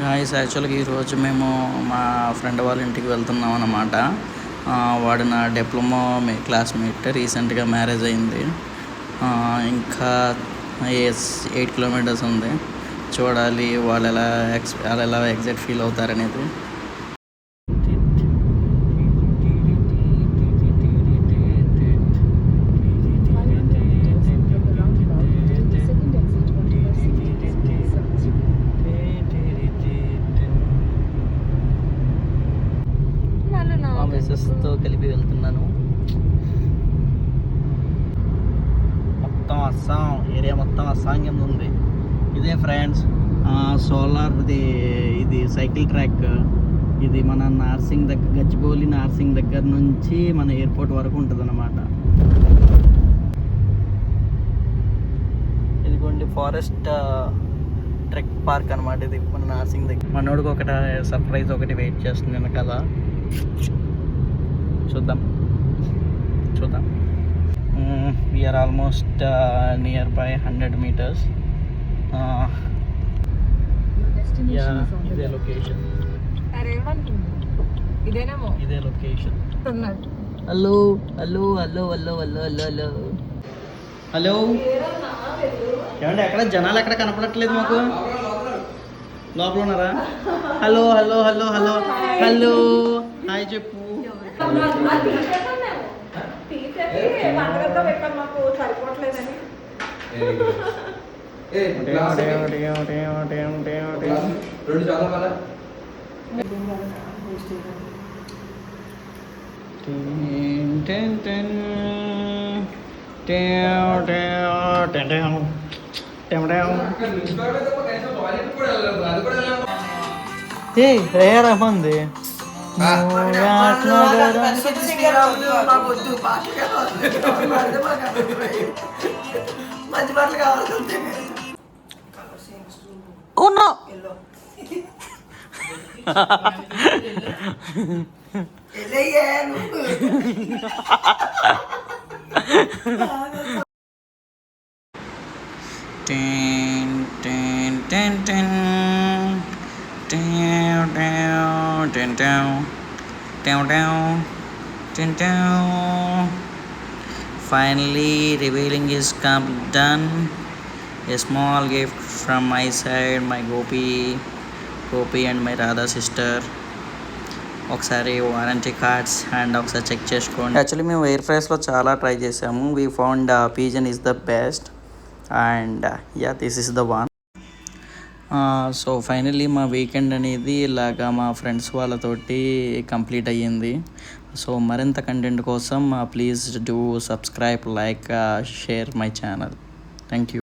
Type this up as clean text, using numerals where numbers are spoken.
Guys యాక్చువల్గా ఈరోజు మేము మా ఫ్రెండ్ వాళ్ళ ఇంటికి వెళ్తున్నాం అన్నమాట. వాడు నా డిప్లొమా క్లాస్మేట్, రీసెంట్గా మ్యారేజ్ అయింది. ఇంకా 8 కిలోమీటర్స్ ఉంది. చూడాలి వాళ్ళు ఎలా ఎగ్జైట్ ఫీల్ అవుతారనేది. మెసెస్తో కలిపి వెళ్తున్నాను. మొత్తం అస్సాం ఏరియా మొత్తం అస్సాంగం ఉంది. ఇదే ఫ్రెండ్స్ సోలార్ ఇది సైకిల్ ట్రాక్. ఇది మన గచ్చిబౌలి నార్సింగ్ దగ్గర నుంచి మన ఎయిర్పోర్ట్ వరకు ఉంటుంది అన్నమాట. ఇదిగోండి ఫారెస్ట్ ట్రెక్ పార్క్ అనమాట. ఇది మన నార్సింగ్ దగ్గర. మనోడికి ఒకటి సర్ప్రైజ్ ఒకటి వెయిట్ చేస్తుంది వెనకాల. చూద్దాం. We are almost near by 100 meters. ఇదే లొకేషన్. ఇదే location. Hello hello hello hello hello hello hello hello ఏమంటే ఎక్కడ జనాలు ఎక్కడ కనపడట్లేదు మాకు. లోపల ఉన్నారా? Hello hello hello hello hello hi చెప్పు. రహమాన్ది మంచి బట్టలు కావాలి. Finally, revealing is done. A small gift from my side, my Gopi and my Radha sister. ఒకసారి వారంటీ కార్డ్స్ అండ్ ఒకసారి చెక్ చేసుకోండి. యాక్చువల్లీ మేము ఎయిర్ ఫ్రైస్లో చాలా ట్రై చేసాము. We found pigeon is the best and this is the one. So finally మా weekend అనేది ఇలాగా మా ఫ్రెండ్స్ వాళ్ళతోటి కంప్లీట్ అయ్యింది. సో మరింత కంటెంట్ కోసం please do subscribe, like, share my channel. Thank you.